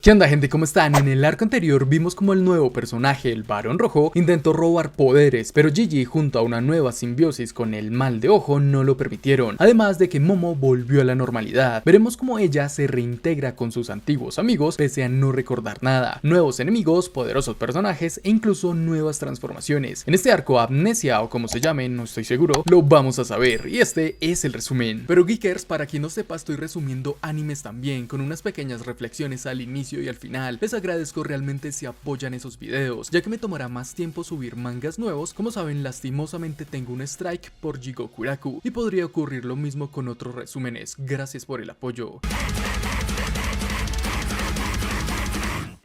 ¿Qué onda, gente? ¿Cómo están? En el arco anterior vimos como el nuevo personaje, el Barón Rojo, intentó robar poderes, pero Gigi junto a una nueva simbiosis con el Mal de Ojo no lo permitieron, además de que Momo volvió a la normalidad. Veremos cómo ella se reintegra con sus antiguos amigos pese a no recordar nada, nuevos enemigos, poderosos personajes e incluso nuevas transformaciones. En este arco, Amnesia o como se llame, no estoy seguro, lo vamos a saber y este es el resumen. Pero Geekers, para quien no sepa, estoy resumiendo animes también, con unas pequeñas reflexiones al inicio y al final. Les agradezco realmente si apoyan esos videos, ya que me tomará más tiempo subir mangas nuevos. Como saben, lastimosamente tengo un strike por Jigokuraku y podría ocurrir lo mismo con otros resúmenes. Gracias por el apoyo.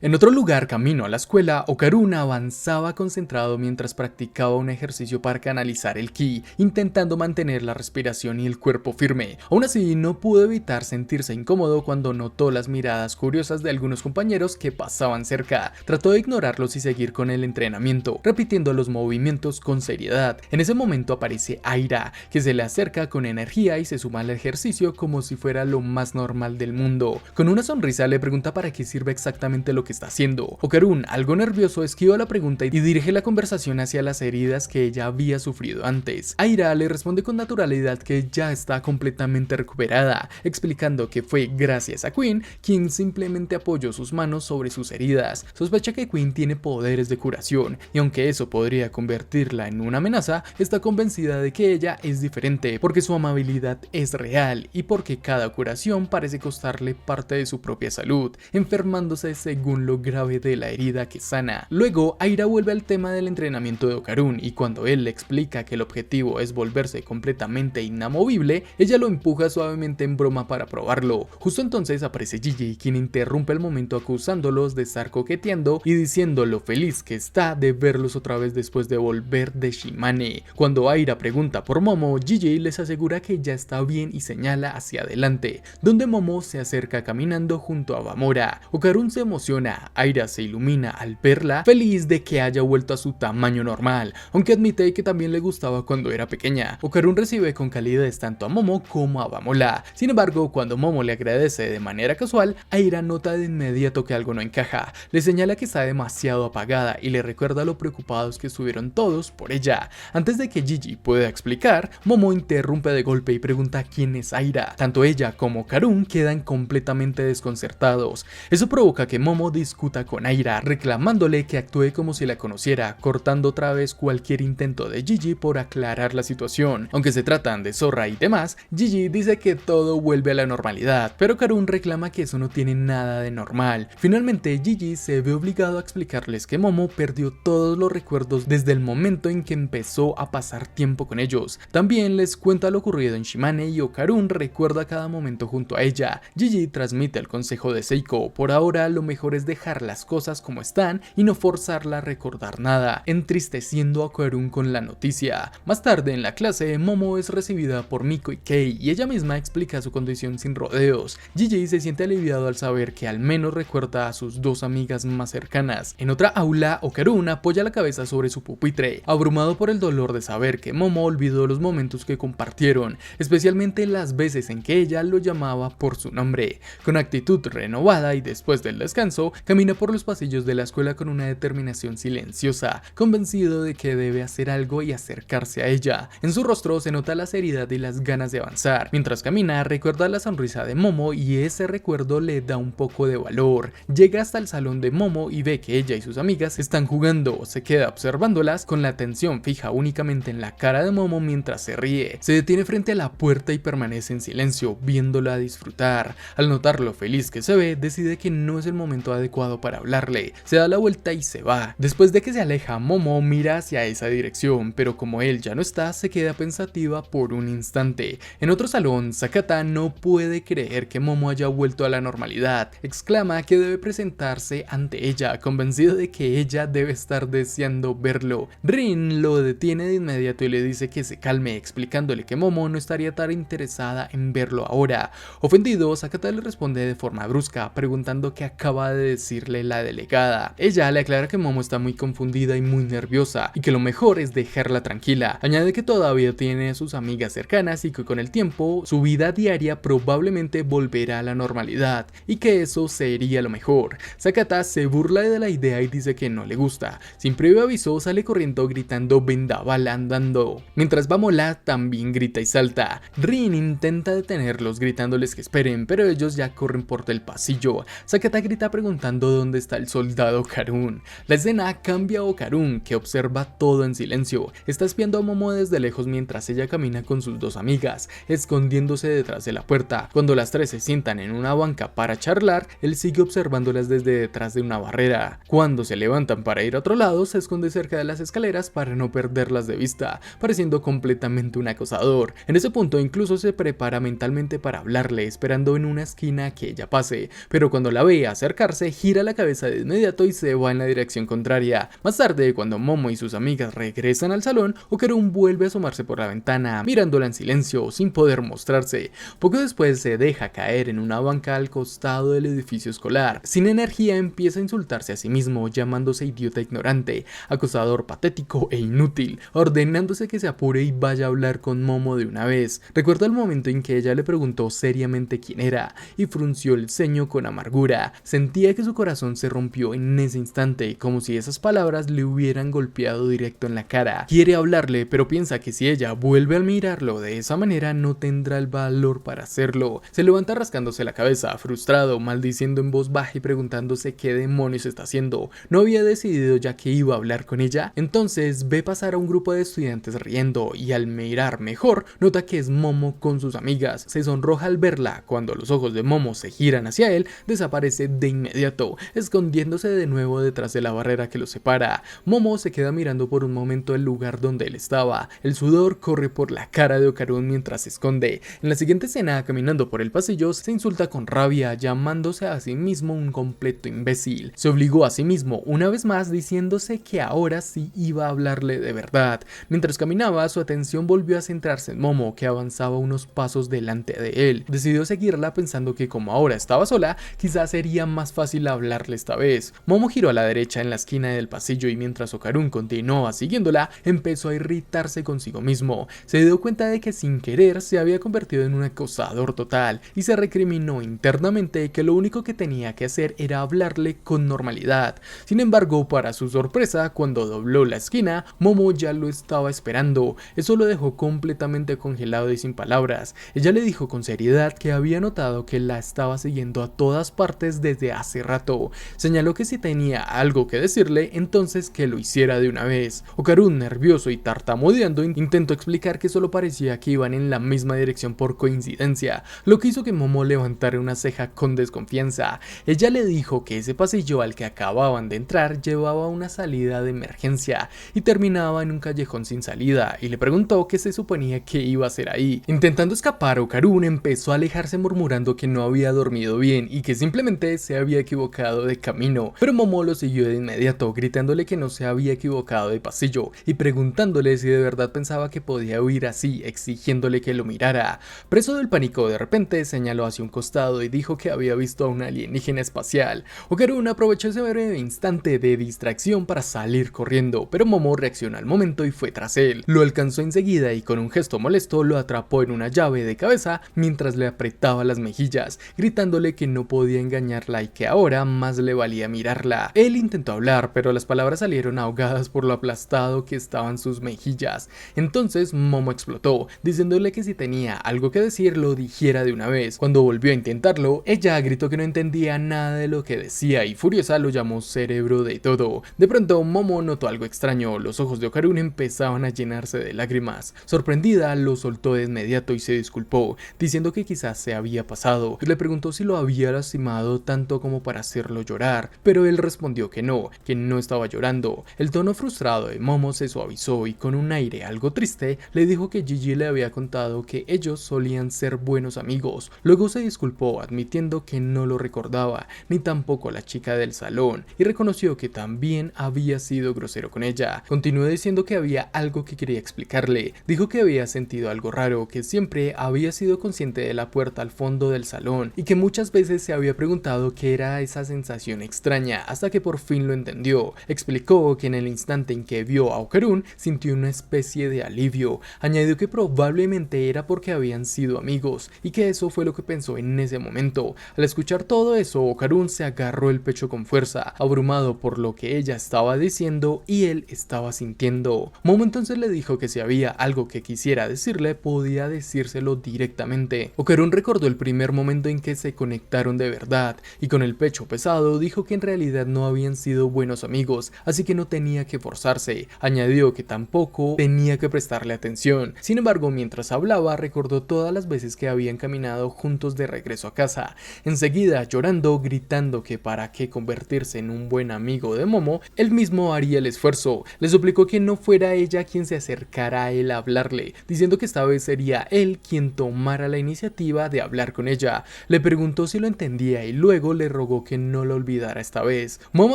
En otro lugar, camino a la escuela, Okarun avanzaba concentrado mientras practicaba un ejercicio para canalizar el ki, intentando mantener la respiración y el cuerpo firme. Aún así, no pudo evitar sentirse incómodo cuando notó las miradas curiosas de algunos compañeros que pasaban cerca. Trató de ignorarlos y seguir con el entrenamiento, repitiendo los movimientos con seriedad. En ese momento aparece Aira, que se le acerca con energía y se suma al ejercicio como si fuera lo más normal del mundo. Con una sonrisa le pregunta para qué sirve exactamente lo que está haciendo. Okarun, algo nervioso, esquiva la pregunta y dirige la conversación hacia las heridas que ella había sufrido antes. Aira le responde con naturalidad que ya está completamente recuperada, explicando que fue gracias a Queen quien simplemente apoyó sus manos sobre sus heridas. Sospecha que Queen tiene poderes de curación y aunque eso podría convertirla en una amenaza, está convencida de que ella es diferente porque su amabilidad es real y porque cada curación parece costarle parte de su propia salud, enfermándose según lo grave de la herida que sana. Luego, Aira vuelve al tema del entrenamiento de Okarun y cuando él le explica que el objetivo es volverse completamente inamovible, ella lo empuja suavemente en broma para probarlo. Justo entonces aparece Gigi, quien interrumpe el momento acusándolos de estar coqueteando y diciendo lo feliz que está de verlos otra vez después de volver de Shimane. Cuando Aira pregunta por Momo, Gigi les asegura que ya está bien y señala hacia adelante, donde Momo se acerca caminando junto a Bamora. Okarun se emociona, Aira se ilumina al verla, feliz de que haya vuelto a su tamaño normal, aunque admite que también le gustaba cuando era pequeña. Okarun recibe con calidez tanto a Momo como a Bamola. Sin embargo, cuando Momo le agradece de manera casual, Aira nota de inmediato que algo no encaja. Le señala que está demasiado apagada y le recuerda lo preocupados que estuvieron todos por ella. Antes de que Gigi pueda explicar, Momo interrumpe de golpe y pregunta quién es Aira. Tanto ella como Okarun quedan completamente desconcertados. Eso provoca que Momo discuta con Aira, reclamándole que actúe como si la conociera, cortando otra vez cualquier intento de Gigi por aclarar la situación. Aunque se tratan de zorra y demás, Gigi dice que todo vuelve a la normalidad, pero Karun reclama que eso no tiene nada de normal. Finalmente, Gigi se ve obligado a explicarles que Momo perdió todos los recuerdos desde el momento en que empezó a pasar tiempo con ellos. También les cuenta lo ocurrido en Shimane y Okarun recuerda cada momento junto a ella. Gigi transmite el consejo de Seiko: por ahora lo mejor es dejar las cosas como están y no forzarla a recordar nada, entristeciendo a Okarun con la noticia. Más tarde en la clase, Momo es recibida por Miko y Kei y ella misma explica su condición sin rodeos. Gigi se siente aliviado al saber que al menos recuerda a sus dos amigas más cercanas. En otra aula, Okarun apoya la cabeza sobre su pupitre, abrumado por el dolor de saber que Momo olvidó los momentos que compartieron, especialmente las veces en que ella lo llamaba por su nombre. Con actitud renovada y después del descanso, camina por los pasillos de la escuela con una determinación silenciosa, convencido de que debe hacer algo y acercarse a ella. En su rostro se nota la seriedad y las ganas de avanzar. Mientras camina, recuerda la sonrisa de Momo y ese recuerdo le da un poco de valor. Llega hasta el salón de Momo y ve que ella y sus amigas están jugando. Se queda observándolas con la atención fija únicamente en la cara de Momo mientras se ríe. Se detiene frente a la puerta y permanece en silencio, viéndola disfrutar. Al notar lo feliz que se ve, decide que no es el momento adecuado para hablarle. Se da la vuelta y se va. Después de que se aleja, Momo mira hacia esa dirección, pero como él ya no está, se queda pensativa por un instante. En otro salón, Sakata no puede creer que Momo haya vuelto a la normalidad. Exclama que debe presentarse ante ella, convencido de que ella debe estar deseando verlo. Rin lo detiene de inmediato y le dice que se calme, explicándole que Momo no estaría tan interesada en verlo ahora. Ofendido, Sakata le responde de forma brusca, preguntando qué acaba de decirle la delegada. Ella le aclara que Momo está muy confundida y muy nerviosa y que lo mejor es dejarla tranquila. Añade que todavía tiene a sus amigas cercanas y que con el tiempo su vida diaria probablemente volverá a la normalidad y que eso sería lo mejor. Sakata se burla de la idea y dice que no le gusta. Sin previo aviso sale corriendo gritando vendaval andando. Mientras Bamola también grita y salta. Rin intenta detenerlos gritándoles que esperen, pero ellos ya corren por el pasillo. Sakata grita preguntando dónde está el soldado Karun. La escena cambia a Okarun, que observa todo en silencio. Está espiando a Momo desde lejos mientras ella camina con sus dos amigas, escondiéndose detrás de la puerta. Cuando las tres se sientan en una banca para charlar, él sigue observándolas desde detrás de una barrera. Cuando se levantan para ir a otro lado, se esconde cerca de las escaleras para no perderlas de vista, pareciendo completamente un acosador. En ese punto incluso se prepara mentalmente para hablarle, esperando en una esquina que ella pase, pero cuando la ve acercarse, gira la cabeza de inmediato y se va en la dirección contraria. Más tarde, cuando Momo y sus amigas regresan al salón, Okarun vuelve a asomarse por la ventana, mirándola en silencio, sin poder mostrarse. Poco después se deja caer en una banca al costado del edificio escolar. Sin energía empieza a insultarse a sí mismo, llamándose idiota ignorante, acosador patético e inútil, ordenándose que se apure y vaya a hablar con Momo de una vez. Recuerda el momento en que ella le preguntó seriamente quién era, y frunció el ceño con amargura. Sentía que su corazón se rompió en ese instante, como si esas palabras le hubieran golpeado directo en la cara. Quiere hablarle, pero piensa que si ella vuelve a mirarlo de esa manera no tendrá el valor para hacerlo. Se levanta rascándose la cabeza, frustrado, maldiciendo en voz baja y preguntándose qué demonios está haciendo. ¿No había decidido ya que iba a hablar con ella? Entonces ve pasar a un grupo de estudiantes riendo y al mirar mejor nota que es Momo con sus amigas. Se sonroja al verla. Cuando los ojos de Momo se giran hacia él, desaparece de inmediato, escondiéndose de nuevo detrás de la barrera que los separa. Momo se queda mirando por un momento el lugar donde él estaba. El sudor corre por la cara de Okarun mientras se esconde. En la siguiente escena, caminando por el pasillo, se insulta con rabia, llamándose a sí mismo un completo imbécil. Se obligó a sí mismo una vez más diciéndose que ahora sí iba a hablarle de verdad. Mientras caminaba, su atención volvió a centrarse en Momo, que avanzaba unos pasos delante de él. Decidió seguirla pensando que como ahora estaba sola, quizás sería más fácil hablarle esta vez. Momo giró a la derecha en la esquina del pasillo y mientras Okarun continuaba siguiéndola, empezó a irritarse consigo mismo. Se dio cuenta de que sin querer se había convertido en un acosador total y se recriminó internamente que lo único que tenía que hacer era hablarle con normalidad. Sin embargo, para su sorpresa, cuando dobló la esquina, Momo ya lo estaba esperando. Eso lo dejó completamente congelado y sin palabras. Ella le dijo con seriedad que había notado que la estaba siguiendo a todas partes desde hace rato. Señaló que si tenía algo que decirle, entonces que lo hiciera de una vez. Okarun, nervioso y tartamudeando, intentó explicar que solo parecía que iban en la misma dirección por coincidencia, lo que hizo que Momo levantara una ceja con desconfianza. Ella le dijo que ese pasillo al que acababan de entrar llevaba una salida de emergencia y terminaba en un callejón sin salida, y le preguntó qué se suponía que iba a hacer ahí. Intentando escapar, Okarun empezó a alejarse murmurando que no había dormido bien y que simplemente se había equivocado de camino, pero Momo lo siguió de inmediato, gritándole que no se había equivocado de pasillo y preguntándole si de verdad pensaba que podía huir así, exigiéndole que lo mirara. Preso del pánico, de repente señaló hacia un costado y dijo que había visto a un alienígena espacial. Okarun aprovechó ese breve instante de distracción para salir corriendo, pero Momo reaccionó al momento y fue tras él. Lo alcanzó enseguida y con un gesto molesto lo atrapó en una llave de cabeza mientras le apretaba las mejillas, gritándole que no podía engañarla y que ahora más le valía mirarla. Él intentó hablar, pero las palabras salieron ahogadas por lo aplastado que estaban sus mejillas. Entonces Momo explotó, diciéndole que si tenía algo que decir lo dijera de una vez. Cuando volvió a intentarlo, ella gritó que no entendía nada de lo que decía y furiosa lo llamó cerebro de todo. De pronto Momo notó algo extraño. Los ojos de Okarun empezaban a llenarse de lágrimas. Sorprendida, lo soltó de inmediato y se disculpó, diciendo que quizás se había pasado. Le preguntó si lo había lastimado tanto como para hacerlo llorar, pero él respondió que no estaba llorando. El tono frustrado de Momo se suavizó y con un aire algo triste le dijo que Gigi le había contado que ellos solían ser buenos amigos. Luego se disculpó admitiendo que no lo recordaba, ni tampoco la chica del salón, y reconoció que también había sido grosero con ella. Continuó diciendo que había algo que quería explicarle. Dijo que había sentido algo raro, que siempre había sido consciente de la puerta al fondo del salón y que muchas veces se había preguntado qué era esa sensación extraña hasta que por fin lo entendió. Explicó que en el instante en que vio a Okarun sintió una especie de alivio. Añadió que probablemente era porque habían sido amigos y que eso fue lo que pensó en ese momento. Al escuchar todo eso, Okarun se agarró el pecho con fuerza, abrumado por lo que ella estaba diciendo y él estaba sintiendo. Momo entonces le dijo que si había algo que quisiera decirle, podía decírselo directamente. Okarun recordó el primer momento en que se conectaron de verdad y con el pecho pesado dijo que en realidad no habían sido buenos amigos, así que no tenía que forzarse. Añadió que tampoco tenía que prestarle atención. Sin embargo, mientras hablaba, recordó todas las veces que habían caminado juntos de regreso a casa. Enseguida, llorando, gritando que para qué convertirse en un buen amigo de Momo, él mismo haría el esfuerzo. Le suplicó que no fuera ella quien se acercara a él a hablarle, diciendo que esta vez sería él quien tomara la iniciativa de hablar con ella. Le preguntó si lo entendía y luego le rogó que no lo olvidara esta vez. Momo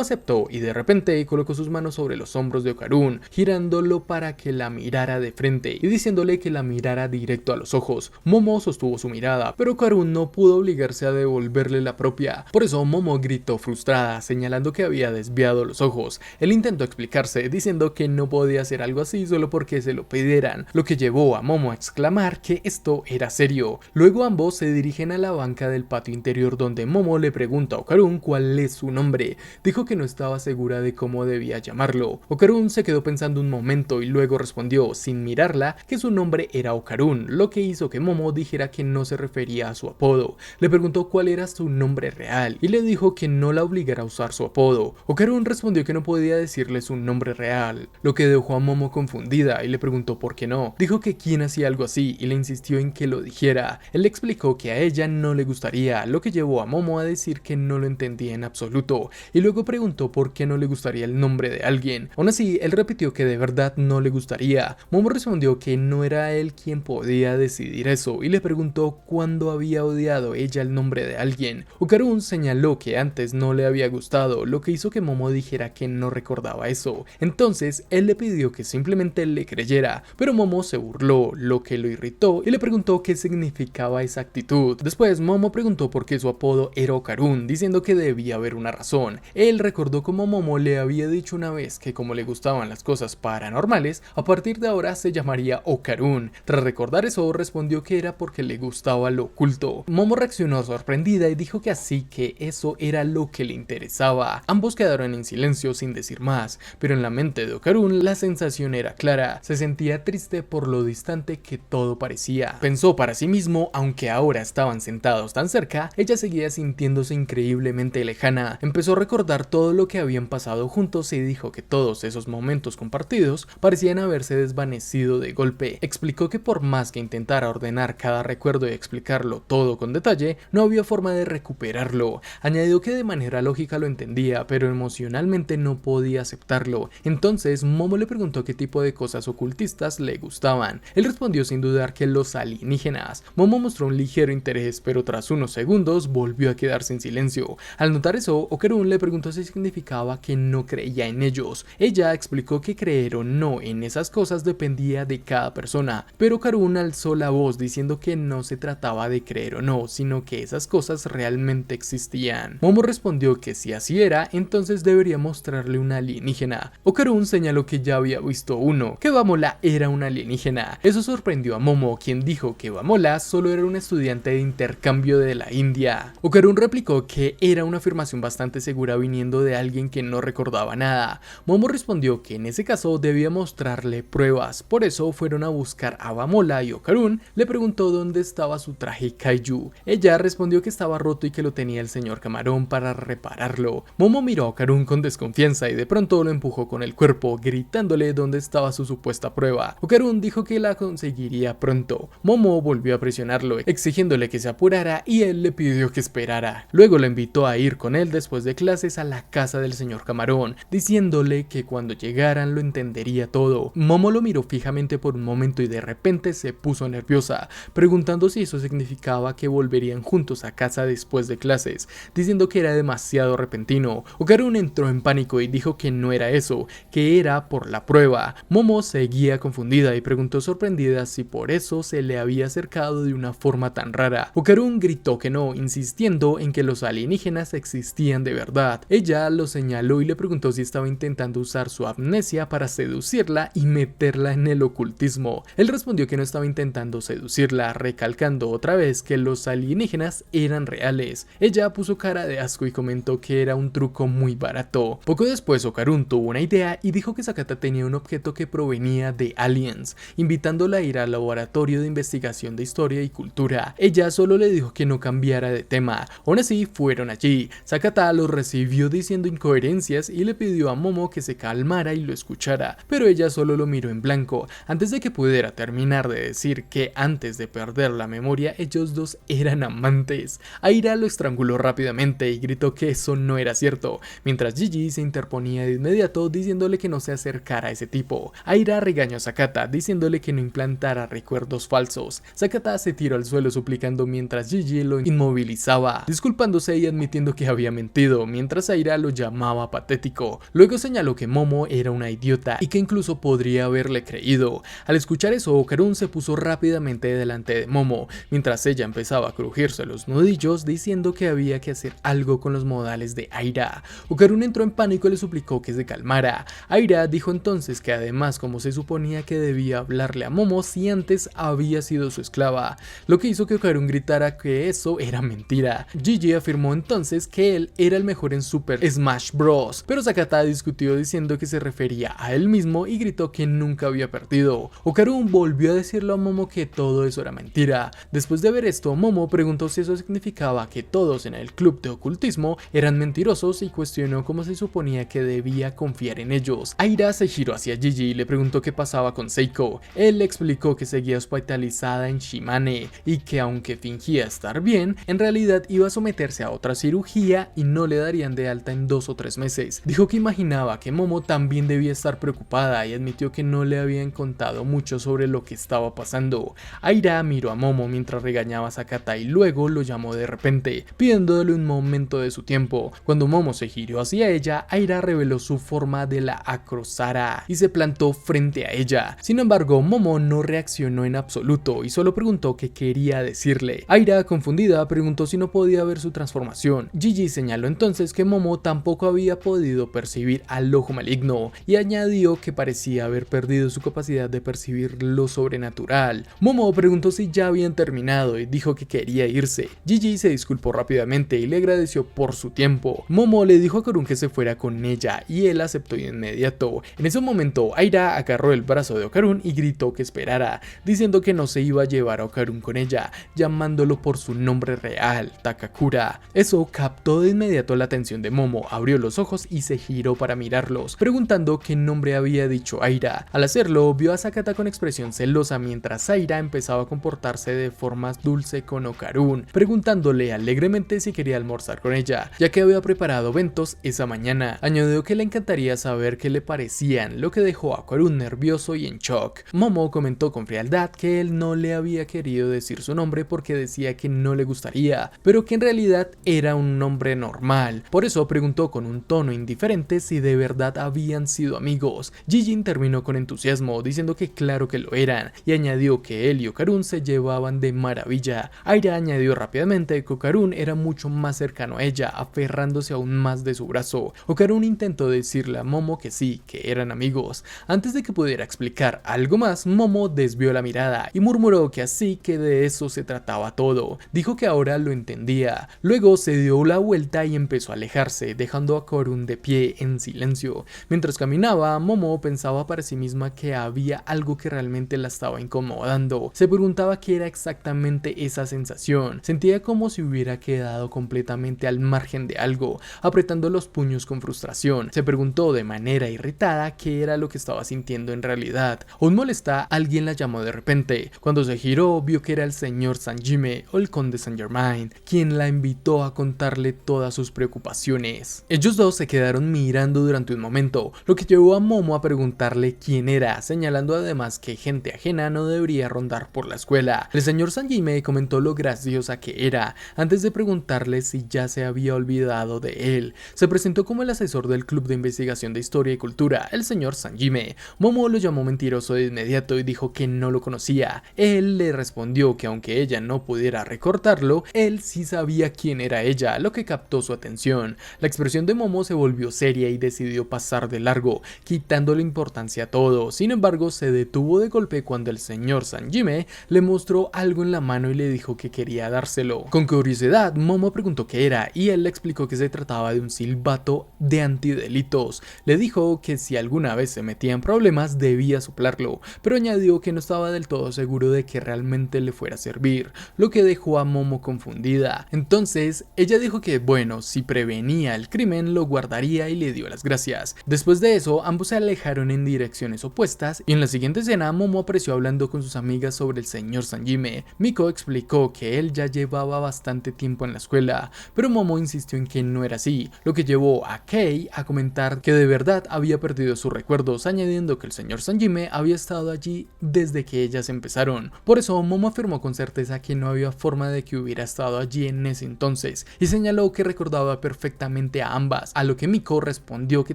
aceptó y de repente colocó sus manos sobre los hombros de Okarun, girándolo para que la mirara de frente y diciéndole que la mirara directo a los ojos. Momo sostuvo su mirada, pero Okarun no pudo obligarse a devolverle la propia. Por eso Momo gritó frustrada, señalando que había desviado los ojos. Él intentó explicarse, diciendo que no podía hacer algo así solo porque se lo pidieran, lo que llevó a Momo a exclamar que esto era serio. Luego ambos se dirigen a la banca del patio interior donde Momo le pregunta a Okarun cuál es su nombre. Dijo que no estaba segura de cómo debía llamarlo. Okarun se quedó pensando un momento y luego respondió, sin mirarla, que su nombre era Okarun, lo que hizo que Momo dijera que no se refería a su apodo. Le preguntó cuál era su nombre real y le dijo que no la obligara a usar su apodo. Okarun respondió que no podía decirle su nombre real, lo que dejó a Momo confundida y le preguntó por qué no. Dijo que quién hacía algo así y le insistió en que lo dijera. Él le explicó que a ella no le gustaría, lo que llevó a Momo a decir que no lo entendía en absoluto y luego preguntó por qué no le gustaría el nombre de alguien. Aún así, él repitió que de verdad no le gustaría. Momo respondió que no era él quien podía decidir eso y le preguntó cuándo había odiado ella el nombre de alguien. Okarun señaló que antes no le había gustado, lo que hizo que Momo dijera que no recordaba eso. Entonces, él le pidió que simplemente le creyera, pero Momo se burló, lo que lo irritó y le preguntó qué significaba esa actitud. Después, Momo preguntó por qué su apodo era Okarun, diciendo que debía haber una razón. Él recordó cómo Momo le había dicho una vez que como le gustaban las cosas paranormales, a partir de ahora se llamaría Okarun. Tras recordar eso, respondió que era porque le gustaba lo oculto. Momo reaccionó sorprendida y dijo que así que eso era lo que le interesaba. Ambos quedaron en silencio sin decir más, pero en la mente de Okarun la sensación era clara. Se sentía triste por lo distante que todo parecía. Pensó para sí mismo, aunque ahora estaban sentados tan cerca, ella seguía sintiéndose increíblemente lejana. Empezó a recordar todo lo que habían pasado juntos y dijo que todos esos momentos compartidos parecían haberse desvanecido de golpe. Explicó que por más que intentara ordenar cada recuerdo y explicarlo todo con detalle, no había forma de recuperarlo. Añadió que de manera lógica lo entendía, pero emocionalmente no podía aceptarlo. Entonces Momo le preguntó qué tipo de cosas ocultistas le gustaban. Él respondió sin dudar que los alienígenas. Momo mostró un ligero interés, pero tras unos segundos volvió a quedarse en silencio. Al notar eso, Okarun le preguntó si significaba que no creía en ellos. Ella explicó que creer o no en esas cosas dependía de cada persona, pero Okarun alzó la voz diciendo que no se trataba de creer o no, sino que esas cosas realmente existían. Momo respondió que si así era, entonces debería mostrarle una alienígena. Okarun señaló que ya había visto uno, que Bamola era una alienígena. Eso sorprendió a Momo, quien dijo que Bamola solo era un estudiante de intercambio de la India. Okarun replicó que era una afirmación bastante segura viniendo de alguien que no recordaba nada. Momo respondió que en ese caso debía mostrarle pruebas, por eso fueron a buscar a Bamola y Okarun le preguntó dónde estaba su traje kaiju. Ella respondió que estaba roto y que lo tenía el señor Camarón para repararlo. Momo miró a Okarun con desconfianza y de pronto lo empujó con el cuerpo, gritándole dónde estaba su supuesta prueba. Okarun dijo que la conseguiría pronto. Momo volvió a presionarlo, exigiéndole que se apurara y él le pidió que esperara. Luego lo invitó a ir con él después de clases a la casa del señor Camarón, diciéndole que cuando llegaran lo entendería todo. Momo lo miró fijamente por un momento y de repente se puso nerviosa, preguntando si eso significaba que volverían juntos a casa después de clases, diciendo que era demasiado repentino. Okarun entró en pánico y dijo que no era eso, que era por la prueba. Momo seguía confundida y preguntó sorprendida si por eso se le había acercado de una forma tan rara. Okarun gritó que no, insistiendo en que los alienígenas alienígenas existían de verdad. Ella lo señaló y le preguntó si estaba intentando usar su amnesia para seducirla y meterla en el ocultismo. Él respondió que no estaba intentando seducirla, recalcando otra vez que los alienígenas eran reales. Ella puso cara de asco y comentó que era un truco muy barato. Poco después Okarun tuvo una idea y dijo que Sakata tenía un objeto que provenía de aliens, invitándola a ir al laboratorio de investigación de historia y cultura. Ella solo le dijo que no cambiara de tema. Aún así fueron allí. Sakata los recibió diciendo incoherencias y le pidió a Momo que se calmara y lo escuchara, pero ella solo lo miró en blanco. Antes de que pudiera terminar de decir que antes de perder la memoria ellos dos eran amantes, Aira lo estranguló rápidamente y gritó que eso no era cierto, mientras Gigi se interponía de inmediato diciéndole que no se acercara a ese tipo. Aira regañó a Sakata diciéndole que no implantara recuerdos falsos. Sakata se tiró al suelo suplicando mientras Gigi lo inmovilizaba, disculpándose y admitiendo que había mentido, mientras Aira lo llamaba patético. Luego señaló que Momo era una idiota y que incluso podría haberle creído. Al escuchar eso, Okarun se puso rápidamente delante de Momo, mientras ella empezaba a crujirse los nudillos diciendo que había que hacer algo con los modales de Aira. Okarun entró en pánico y le suplicó que se calmara. Aira dijo entonces que además como se suponía que debía hablarle a Momo si antes había sido su esclava, lo que hizo que Okarun gritara que eso era mentira. Gigi afirmó entonces que él era el mejor en Super Smash Bros, pero Sakata discutió diciendo que se refería a él mismo y gritó que nunca había perdido. Okarun volvió a decirle a Momo que todo eso era mentira. Después de ver esto, Momo preguntó si eso significaba que todos en el club de ocultismo eran mentirosos y cuestionó cómo se suponía que debía confiar en ellos. Aira se giró hacia Gigi y le preguntó qué pasaba con Seiko. Él le explicó que seguía hospitalizada en Shimane y que aunque fingía estar bien, en realidad iba a someterse a otra cirugía y no le darían de alta en 2 o 3 meses. Dijo que imaginaba que Momo también debía estar preocupada y admitió que no le habían contado mucho sobre lo que estaba pasando. Aira miró a Momo mientras regañaba a Sakata y luego lo llamó de repente, pidiéndole un momento de su tiempo. Cuando Momo se giró hacia ella, Aira reveló su forma de la Acrosara y se plantó frente a ella. Sin embargo, Momo no reaccionó en absoluto y solo preguntó qué quería decirle. Aira, confundida, preguntó si no podía ver su transformación. Gigi señaló entonces que Momo tampoco había podido percibir al ojo maligno y añadió que parecía haber perdido su capacidad de percibir lo sobrenatural. Momo preguntó si ya habían terminado y dijo que quería irse. Gigi se disculpó rápidamente y le agradeció por su tiempo. Momo le dijo a Okarun que se fuera con ella y él aceptó de inmediato. En ese momento, Aira agarró el brazo de Okarun y gritó que esperara, diciendo que no se iba a llevar a Okarun con ella, llamándolo por su nombre real, Takakura. Eso captó de inmediato la atención de Momo, abrió los ojos y se giró para mirarlos, preguntando qué nombre había dicho Aira. Al hacerlo, vio a Sakata con expresión celosa mientras Aira empezaba a comportarse de forma dulce con Okarun, preguntándole alegremente si quería almorzar con ella, ya que había preparado bentos esa mañana. Añadió que le encantaría saber qué le parecían, lo que dejó a Okarun nervioso y en shock. Momo comentó con frialdad que él no le había querido decir su nombre porque decía que no le gustaría, pero que en realidad era un nombre normal. Por eso preguntó con un tono indiferente si de verdad habían sido amigos. Gigi terminó con entusiasmo diciendo que claro que lo eran y añadió que él y Okarun se llevaban de maravilla. Aira añadió rápidamente que Okarun era mucho más cercano a ella, aferrándose aún más de su brazo. Okarun intentó decirle a Momo que sí, que eran amigos. Antes de que pudiera explicar algo más, Momo desvió la mirada y murmuró que así que de eso se trataba todo. Dijo que ahora lo entendía. Luego se dio la vuelta y empezó a alejarse, dejando a Okarun de pie en silencio. Mientras caminaba, Momo pensaba para sí misma que había algo que realmente la estaba incomodando. Se preguntaba qué era exactamente esa sensación. Sentía como si hubiera quedado completamente al margen de algo, apretando los puños con frustración. Se preguntó de manera irritada qué era lo que estaba sintiendo en realidad. Aún molesta, alguien la llamó de repente. Cuando se giró, vio que era el señor Sanjime o el conde Saint Germain, quien la invitó a contarle todas sus preocupaciones. Ellos dos se quedaron mirando durante un momento, lo que llevó a Momo a preguntarle quién era, señalando además que gente ajena no debería rondar por la escuela. El señor Sanjime comentó lo graciosa que era, antes de preguntarle si ya se había olvidado de él. Se presentó como el asesor del club de investigación de historia y cultura, el señor Sanjime. Momo lo llamó mentiroso de inmediato y dijo que no lo conocía. Él le respondió que aunque ella no pudiera recordarlo, él sí sabía quién era era ella, lo que captó su atención. La expresión de Momo se volvió seria y decidió pasar de largo, quitándole importancia a todo. Sin embargo, se detuvo de golpe cuando el señor Sanjime le mostró algo en la mano y le dijo que quería dárselo. Con curiosidad, Momo preguntó qué era y él le explicó que se trataba de un silbato de antidelitos. Le dijo que si alguna vez se metía en problemas debía soplarlo, pero añadió que no estaba del todo seguro de que realmente le fuera a servir, lo que dejó a Momo confundida. Entonces, ella dijo que bueno, si prevenía el crimen lo guardaría y le dio las gracias. Después de eso, ambos se alejaron en direcciones opuestas y en la siguiente escena Momo apareció hablando con sus amigas sobre el señor Sanjime. Miko explicó que él ya llevaba bastante tiempo en la escuela, pero Momo insistió en que no era así, lo que llevó a Kei a comentar que de verdad había perdido sus recuerdos, añadiendo que el señor Sanjime había estado allí desde que ellas empezaron. Por eso Momo afirmó con certeza que no había forma de que hubiera estado allí en ese entonces y señaló que recordaba perfectamente a ambas, a lo que Miko respondió que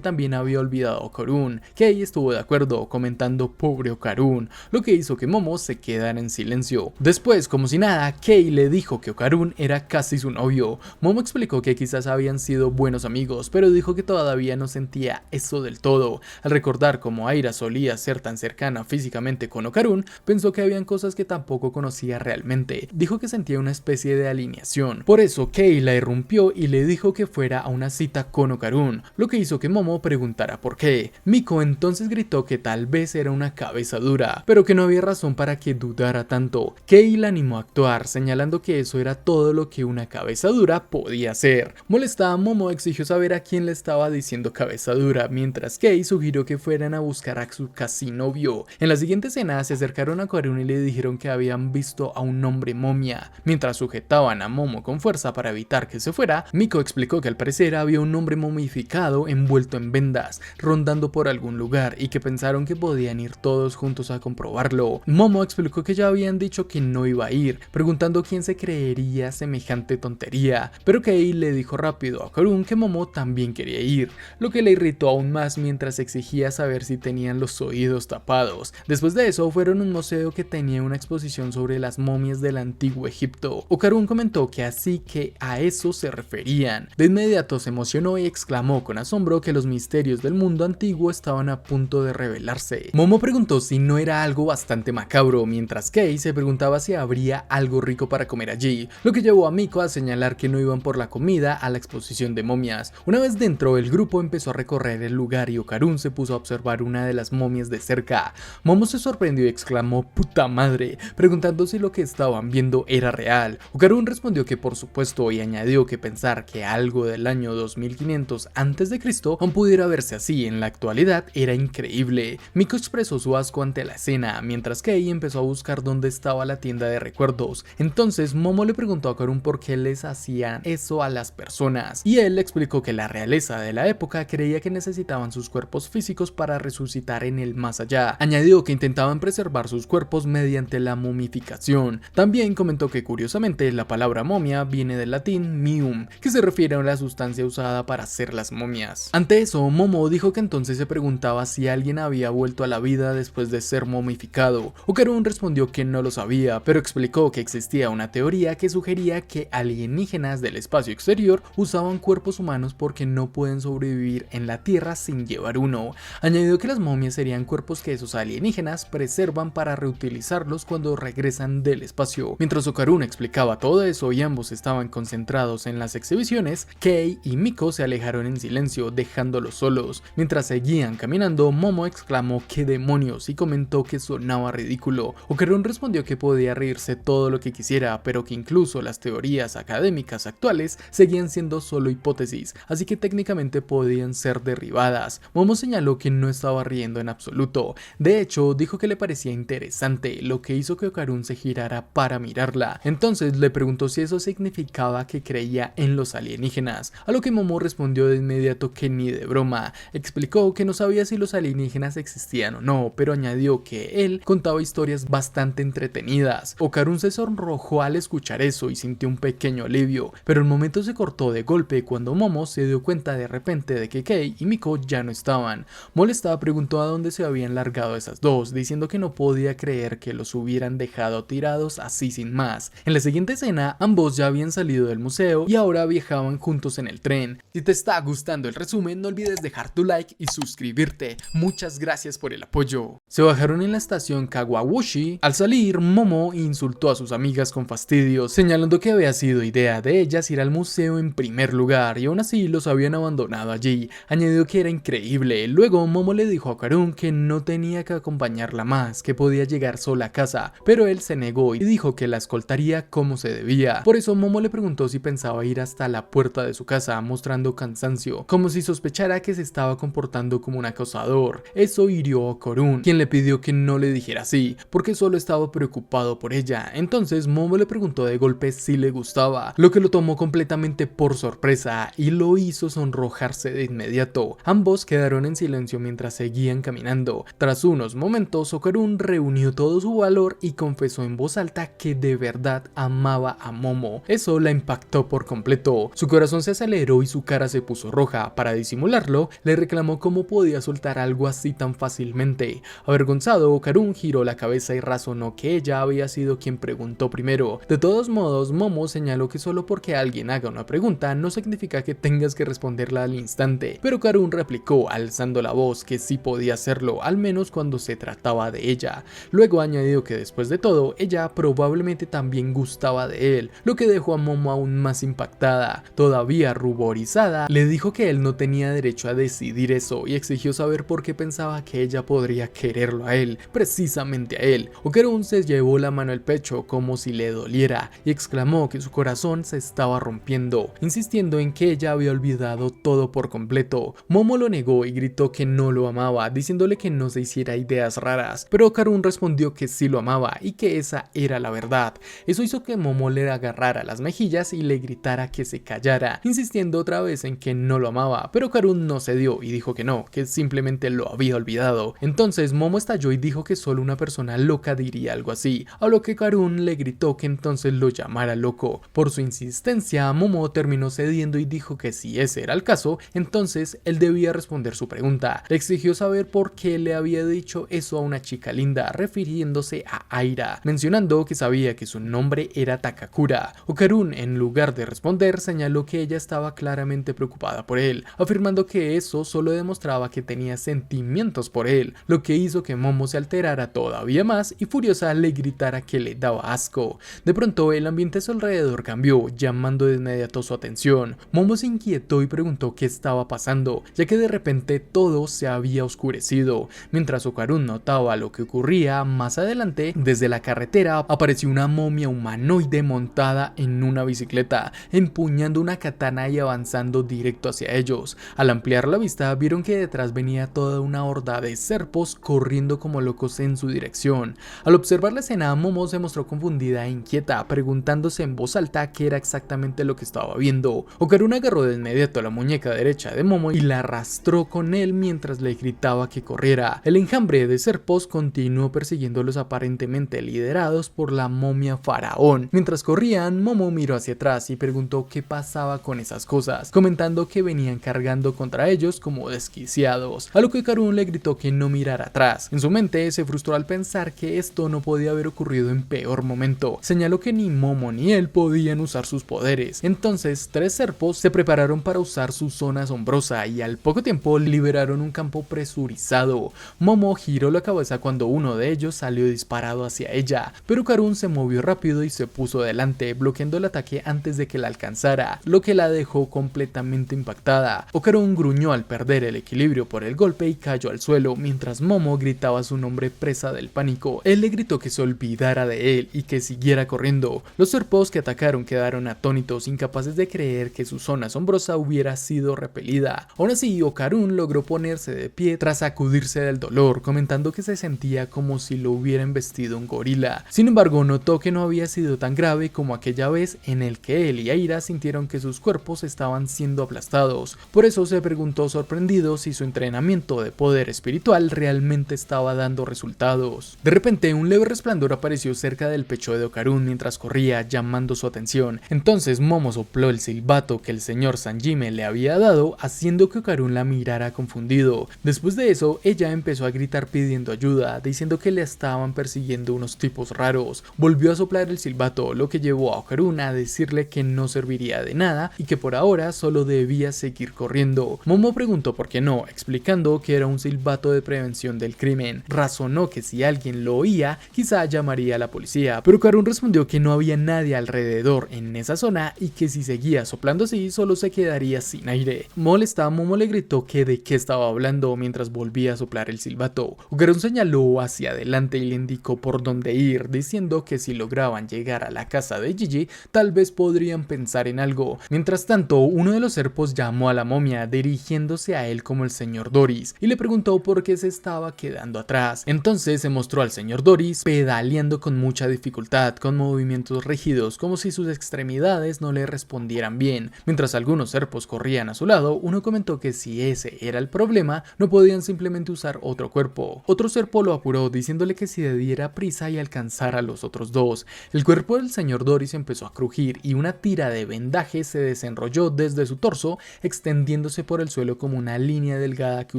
también había olvidado a Okarun. Kei estuvo de acuerdo, comentando pobre Okarun, lo que hizo que Momo se quedara en silencio. Después, como si nada, Kei le dijo que Okarun era casi su novio. Momo explicó que quizás habían sido buenos amigos, pero dijo que todavía no sentía eso del todo. Al recordar cómo Aira solía ser tan cercana físicamente con Okarun, pensó que habían cosas que tampoco conocía realmente. Dijo que sentía una especie de alineación. Por eso Kei la irrumpió y le dijo que fuera a una cita con Okarun, lo que hizo que Momo preguntara por qué. Miko entonces gritó que tal vez era una cabeza dura, pero que no había razón para que dudara tanto. Kei la animó a actuar, señalando que eso era todo lo que una cabeza dura podía hacer. Molestada, Momo exigió saber a quién le estaba diciendo cabeza dura, mientras Kei sugirió que fueran a buscar a su casi novio. En la siguiente escena se acercaron a Okarun y le dijeron que habían visto a un hombre momia. Mientras sujetaban a Momo con fuerza para evitar que se fuera, Miko explicó que al parecer había un hombre momificado envuelto en vendas, rondando por algún lugar y que pensaron que podían ir todos juntos a comprobarlo. Momo explicó que ya habían dicho que no iba a ir, preguntando quién se creería semejante tontería, pero Kei le dijo rápido a Okarun que Momo también quería ir, lo que le irritó aún más mientras exigía saber si tenían los oídos tapados. Después de eso fueron a un museo que tenía una exposición sobre las momias del antiguo Egipto. Okarun comentó que así que a eso se referían. De inmediato se emocionó y exclamó con asombro que los misterios del mundo antiguo estaban a punto de revelarse. Momo preguntó si no era algo bastante macabro, mientras Kei se preguntaba si habría algo rico para comer allí, lo que llevó a Miko a señalar que no iban por la comida a la exposición de momias. Una vez dentro, el grupo empezó a recorrer el lugar y Okarun se puso a observar una de las momias de cerca. Momo se sorprendió y exclamó "puta madre", preguntando si lo que estaban viendo era real. Okarun respondió que por supuesto y añadió que pensar que algo del año 2500 a.C. aún pudiera verse así en la actualidad era increíble. Miko expresó su asco ante la escena, mientras Kei empezó a buscar dónde estaba la tienda de recuerdos. Entonces Momo le preguntó a Okarun por qué les hacían eso a las personas, y él le explicó que la realeza de la época creía que necesitaban sus cuerpos físicos para resucitar en el más allá. Añadió que intentaban preservar sus cuerpos mediante la momificación. También comentó que curiosamente la palabra momia viene del latín mium, que se refiere a la sustancia usada para hacer las momias. Ante eso, Momo dijo que entonces se preguntaba si alguien había vuelto a la vida después de ser momificado. Okarun respondió que no lo sabía, pero explicó que existía una teoría que sugería que alienígenas del espacio exterior usaban cuerpos humanos porque no pueden sobrevivir en la Tierra sin llevar uno. Añadió que las momias serían cuerpos que esos alienígenas preservan para reutilizarlos cuando regresan del espacio. Mientras Okarun explicaba todo eso y ambos estaban concentrados en las exhibiciones, Kei y Miko se alejaron en silencio, dejándolos solos. Mientras seguían caminando, Momo exclamó "¿qué demonios?" y comentó que sonaba ridículo. Okarun respondió que podía reírse todo lo que quisiera, pero que incluso las teorías académicas actuales seguían siendo solo hipótesis, así que técnicamente podían ser derribadas. Momo señaló que no estaba riendo en absoluto. De hecho, dijo que le parecía interesante, lo que hizo que Okarun se girara para mirarla. Entonces le preguntó si eso significaba que creía en los alienígenas, a lo que Momo respondió de inmediato que ni de broma. Explicó que no sabía si los alienígenas existían o no, pero añadió que él contaba historias bastante entretenidas. Okarun se sonrojó al escuchar eso y sintió un pequeño alivio, pero el momento se cortó de golpe cuando Momo se dio cuenta de repente de que Kei y Miko ya no estaban. Molestada preguntó a dónde se habían largado esas dos, diciendo que no podía creer que los hubieran dejado tirados así sin más. En la siguiente escena, ambos ya habían salido del museo y ahora viajaban juntos en el tren. Si te está gustando el resumen, no olvides dejar tu like y suscribirte. Muchas gracias por el apoyo. Se bajaron en la estación Kawaguchi. Al salir, Momo insultó a sus amigas con fastidio, señalando que había sido idea de ellas ir al museo en primer lugar y aún así los habían abandonado allí. Añadió que era increíble. Luego Momo le dijo a Karun que no tenía que acompañarla más, que podía llegar sola a casa, pero él se negó y dijo que la escoltaría como se debía. Por eso Momo le preguntó si pensaba ir hasta la puerta de su casa, mostrando cansancio, como si sospechara que se estaba comportando como un acosador. Eso hirió a Karun, quien le pidió que no le dijera así, porque solo estaba preocupado por ella. Entonces Momo le preguntó de golpe si le gustaba, lo que lo tomó completamente por sorpresa y lo hizo sonrojarse de inmediato. Ambos quedaron en silencio mientras seguían caminando. Tras unos momentos, Karun reunió todo su valor y confesó en voz alta que de verdad amaba a Momo. Eso la impactó por completo. Su corazón se aceleró y su cara se puso roja. Para disimularlo, le reclamó cómo podía soltar algo así tan fácilmente. Avergonzado, Karun giró la cabeza y razonó que ella había sido quien preguntó primero. De todos modos, Momo señaló que solo porque alguien haga una pregunta no significa que tengas que responderla al instante, pero Karun replicó alzando la voz que sí podía hacerlo, al menos cuando se trataba de ella. Luego añadió que después de todo, ella probablemente también gustaba de él, lo que dejó a Momo aún más impactada. Todavía ruborizada, le dijo que él no tenía derecho a decidir eso y exigió saber por qué pensaba que ella podría quererlo a él, precisamente a él. Karun se llevó la mano al pecho como si le doliera y exclamó que su corazón se estaba rompiendo, insistiendo en que ella había olvidado todo por completo. Momo lo negó y gritó que no lo amaba, diciéndole que no se hiciera ideas raras, pero Karun respondió que sí lo amaba y que esa era la verdad. Eso hizo que Momo le agarrara las mejillas y le gritara que se callara, insistiendo otra vez en que no lo amaba, pero Karun no cedió y dijo que no, que simplemente lo había olvidado. Entonces Momo estalló y dijo que solo una persona loca diría algo así, a lo que Karun le gritó que entonces lo llamara loco. Por su insistencia, Momo terminó cediendo y dijo que si ese era el caso, entonces él debía responder su pregunta. Le exigió saber por qué le había dicho eso a una chica linda, refiriéndose a Aira, mencionando que sabía que su nombre era Takakura. Karun, en lugar de responder, señaló que ella estaba claramente preocupada por él, afirmando que eso solo demostraba que tenía sentimientos por él, lo que hizo que Momo se alterara todavía más y furiosa le gritara que le daba asco. De pronto el ambiente a su alrededor cambió, llamando de inmediato su atención. Momo se inquietó y preguntó qué estaba pasando, ya que de repente todo se había oscurecido. Mientras Karun notaba lo que ocurría, más adelante, desde la carretera apareció una momia humanoide montada en una bicicleta, empuñando una katana y avanzando directo hacia ellos. Al ampliar la vista, vieron que detrás venía toda una horda de serpos corriendo como locos en su dirección. Al observar la escena, Momo se mostró confundida e inquieta, preguntándose en voz alta qué era exactamente lo que estaba viendo. Karun agarró de inmediato la muñeca derecha de Momo y la arrastró con él mientras le gritaba que corriera. El enjambre de serpos continuó persiguiéndolos, aparentemente liderados por la momia faraón. Mientras corrían, Momo miró hacia atrás y preguntó qué pasaba con esas cosas, comentando que venían cargando contra ellos como desquiciados, a lo que Karun le gritó que no mirara atrás. En su mente se frustró al pensar que esto no podía haber ocurrido en peor momento. Señaló que ni Momo ni él podían usar sus poderes. Entonces, tres serpos se prepararon para usar su zona asombrosa y al poco tiempo liberaron un campo presurizado. Momo giró la cabeza cuando uno de ellos salió disparado hacia ella, pero Karun se movió rápido y se puso delante, bloqueando el ataque antes de que la alcanzara, lo que la dejó completamente impactada. Karun gruñó al perder el equilibrio por el golpe y cayó al suelo, mientras Momo gritaba su nombre presa del pánico. Él le gritó que se olvidara de él y que siguiera corriendo. Los serpos que atacaron quedaron atónitos, incapaces de creer que su zona asombrosa hubiera sido repelida. Aún así, Karun logró ponerse de pie tras sacudirse del dolor, comentando que se sentía como si lo hubiera embestido un gorila. Sin embargo, notó que no había sido tan grave como aquella vez en el que él y Aira sintieron que sus cuerpos estaban siendo aplastados. Por eso se preguntó sorprendido si su entrenamiento de poder espiritual realmente estaba dando resultados. De repente, un leve resplandor apareció cerca del pecho de Karun mientras corría, llamando su atención. Entonces Momo sopló el silbato que el señor Sanjime le había dado, haciendo que Karun la mirara confundido. Después de eso, ella empezó a gritar pidiendo ayuda, diciendo que le estaban persiguiendo unos tipos raros. Volvió a soplar el silbato, lo que llevó a Karun a decir decirle que no serviría de nada y que por ahora solo debía seguir corriendo. Momo preguntó por qué no, explicando que era un silbato de prevención del crimen. Razonó que si alguien lo oía, quizá llamaría a la policía, pero Karun respondió que no había nadie alrededor en esa zona y que si seguía soplando así solo se quedaría sin aire. Molesta, Momo le gritó que de qué estaba hablando mientras volvía a soplar el silbato. Karun señaló hacia adelante y le indicó por dónde ir, diciendo que si lograban llegar a la casa de Gigi, tal vez podrían pensar en algo. Mientras tanto, uno de los serpos llamó a la momia, dirigiéndose a él como el señor Doris, y le preguntó por qué se estaba quedando atrás. Entonces se mostró al señor Doris pedaleando con mucha dificultad, con movimientos rígidos, como si sus extremidades no le respondieran bien. Mientras algunos serpos corrían a su lado, uno comentó que si ese era el problema, no podían simplemente usar otro cuerpo. Otro serpo lo apuró, diciéndole que si le diera prisa y alcanzara a los otros dos. El cuerpo del señor Doris empezó a crujir y una tira de vendaje se desenrolló desde su torso, extendiéndose por el suelo como una línea delgada que